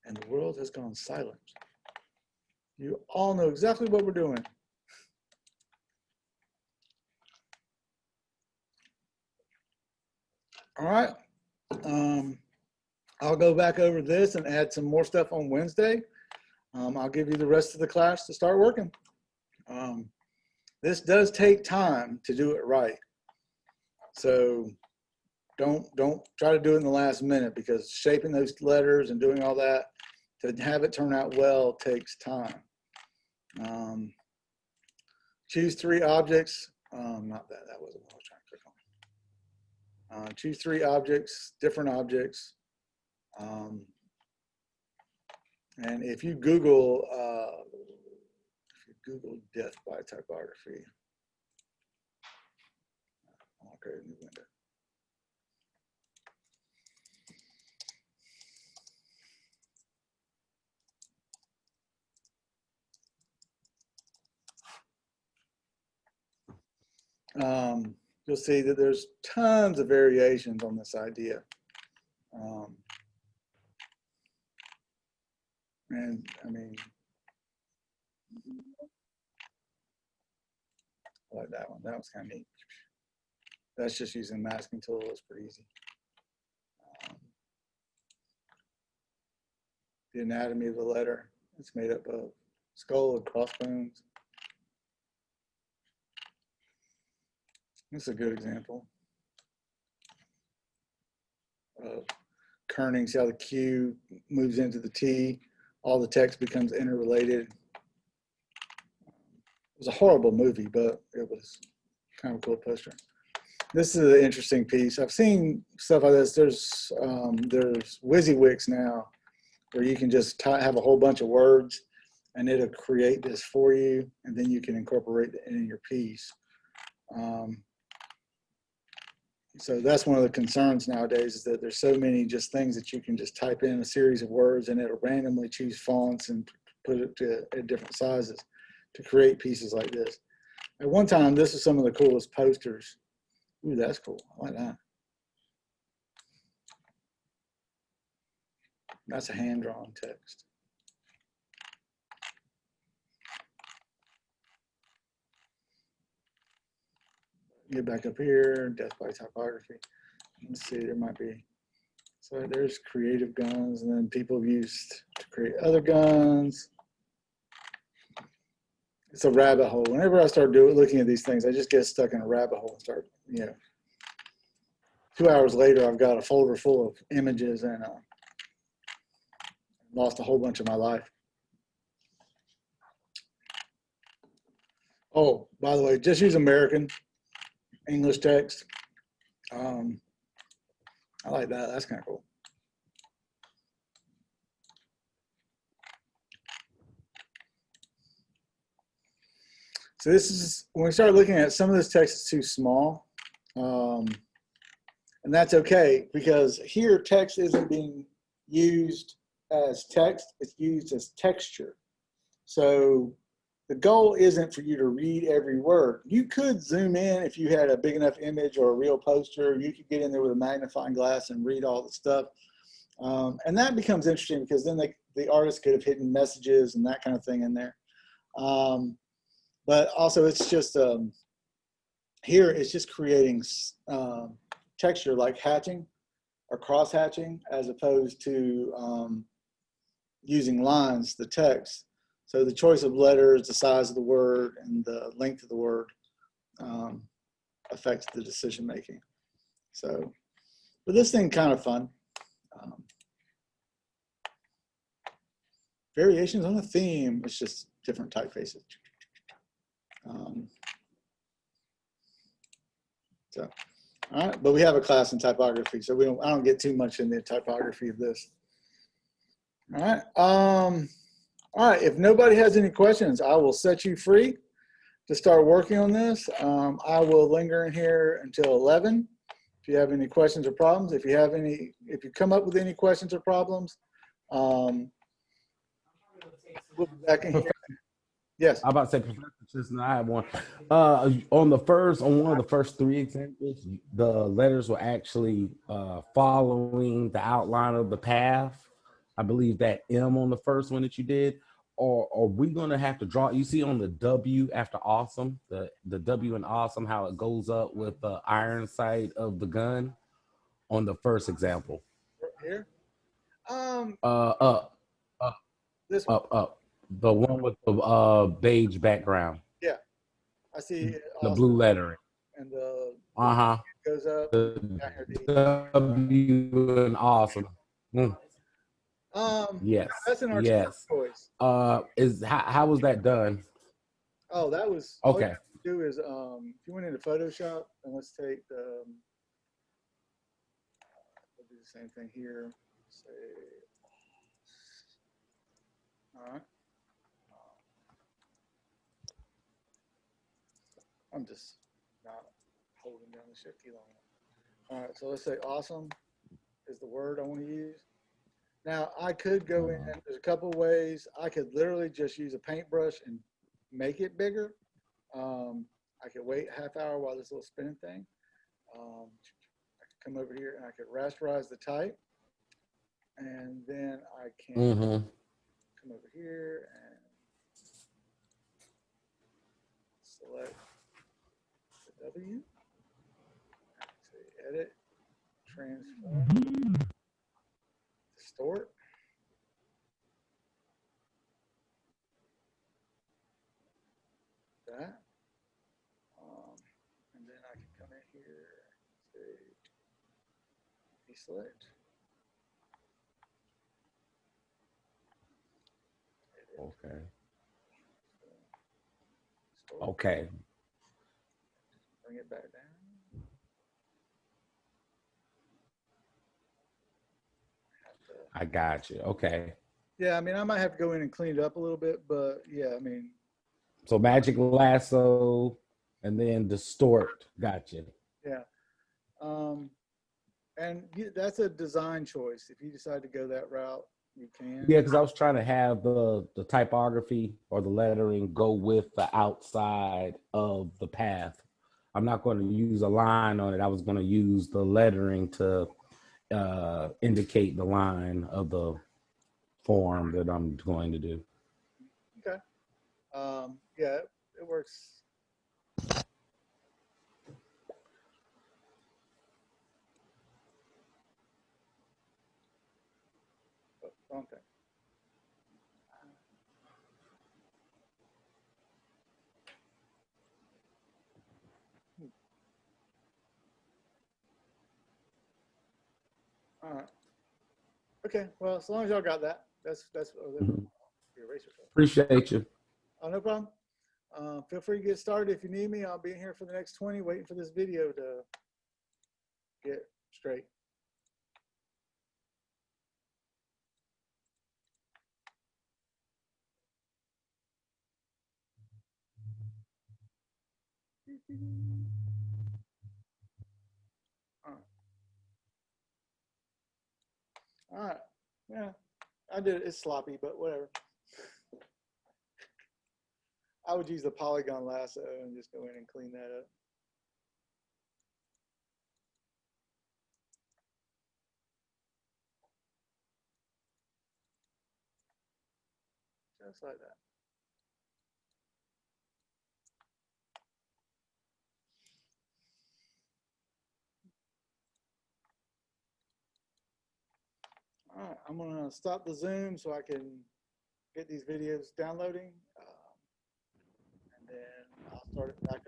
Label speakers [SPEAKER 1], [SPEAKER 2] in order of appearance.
[SPEAKER 1] and the world has gone silent. You all know exactly what we're doing. All right. I'll go back over this and add some more stuff on Wednesday. I'll give you the rest of the class to start working. This does take time to do it right. So don't try to do it in the last minute, because shaping those letters and doing all that to have it turn out well takes time. Choose 3 objects. Not that, that wasn't what I was trying to click on. Choose 3 objects, different objects. And if you Google death by typography, I'll create a new window. You'll see that there's tons of variations on this idea. And I mean, I like that one. That was kind of neat. That's just using the masking tool. It's pretty easy. The anatomy of the letter. It's made up of skull and crossbones. This is a good example of kerning. See how the Q moves into the T. All the text becomes interrelated. It was a horrible movie, but it was kind of a cool poster. This is an interesting piece. I've seen stuff like this. There's WYSIWYGs now, where you can just have a whole bunch of words, and it'll create this for you, and then you can incorporate it in your piece. So that's one of the concerns nowadays, is that there's so many just things that you can just type in a series of words, and it'll randomly choose fonts and put it at different sizes to create pieces like this. At one time, this was some of the coolest posters. Ooh, that's cool. I like that. That's a hand-drawn text. Get back up here, death by typography. Let's see, there might be. So there's creative guns, and then people have used to create other guns. It's a rabbit hole. Whenever I start looking at these things, I just get stuck in a rabbit hole and start, 2 hours later, I've got a folder full of images, and lost a whole bunch of my life. Oh, by the way, just use American English text. I like that. That's kind of cool. So this is, when we start looking at some of this text is too small. And that's okay, because here text isn't being used as text, it's used as texture. So the goal isn't for you to read every word. You could zoom in if you had a big enough image or a real poster. You could get in there with a magnifying glass and read all the stuff. And that becomes interesting, because then the artist could have hidden messages and that kind of thing in there. But also it's just, here it's just creating texture, like hatching or cross hatching, as opposed to using lines, the text. So the choice of letters, the size of the word, and the length of the word affects the decision making. So, but this thing kind of fun. Variations on a theme, it's just different typefaces. So, all right, but we have a class in typography, so I don't get too much in the typography of this. All right. All right, if nobody has any questions, I will set you free to start working on this. I will linger in here until 11. If you have any questions or problems, if you come up with any questions or problems, we'll be back in here. Yes.
[SPEAKER 2] I'm about to say, Professor Chisholm, I have one. On one of the first 3 examples, the letters were actually following the outline of the path. I believe that M on the first one that you did, or are we gonna have to draw? You see on the W after awesome, the W in awesome, how it goes up with the iron sight of the gun on the first example.
[SPEAKER 1] Here.
[SPEAKER 2] Up, up,
[SPEAKER 1] This one.
[SPEAKER 2] up. The one with the beige background,
[SPEAKER 1] Yeah, I see it
[SPEAKER 2] the
[SPEAKER 1] also,
[SPEAKER 2] blue lettering.
[SPEAKER 1] and the
[SPEAKER 2] Uh-huh.
[SPEAKER 1] goes up.
[SPEAKER 2] The
[SPEAKER 1] Down here, the
[SPEAKER 2] W and awesome. Mm, yes,
[SPEAKER 1] that's an artistic
[SPEAKER 2] yes.
[SPEAKER 1] choice.
[SPEAKER 2] Is how was that done?
[SPEAKER 1] Oh, that was all you
[SPEAKER 2] Okay.
[SPEAKER 1] have to do is if you went into Photoshop and let's take the we'll do the same thing here. Say, all right. I'm just not holding down the shift key long enough. All right, so let's say awesome is the word I want to use. Now I could go in, there's a couple ways. I could literally just use a paintbrush and make it bigger. I could wait a half hour while this little spinning thing. I could come over here and I could rasterize the type. And then I can come over here and select the W. Say edit, transform, distort. That. And then I can come in here, say deselect.
[SPEAKER 2] Okay.
[SPEAKER 1] Distort,
[SPEAKER 2] Okay.
[SPEAKER 1] bring it back down.
[SPEAKER 2] I got you. Okay.
[SPEAKER 1] Yeah, I mean, I might have to go in and clean it up a little bit, but yeah, I mean,
[SPEAKER 2] So magic lasso and then distort. Gotcha.
[SPEAKER 1] yeah. And that's a design choice. If you decide to go that route, you can.
[SPEAKER 2] Yeah, because I was trying to have the typography or the lettering go with the outside of the path. I'm not going to use a line on it. I was going to use the lettering to indicate the line of the form that I'm going to do.
[SPEAKER 1] Okay. Yeah, it works. Oh, wrong thing. All right. Okay. Well, as long as y'all got that, that's
[SPEAKER 2] Mhm.
[SPEAKER 1] the eraser tool.
[SPEAKER 2] Appreciate you.
[SPEAKER 1] Oh, no problem. Feel free to get started if you need me. I'll be here for the next 20, waiting for this video to get straight. All right. All right. Yeah, I did it. It's sloppy, but whatever. I would use the polygon lasso and just go in and clean that up. Just like that. All right, I'm gonna stop the Zoom so I can get these videos downloading, and then I'll start it back up.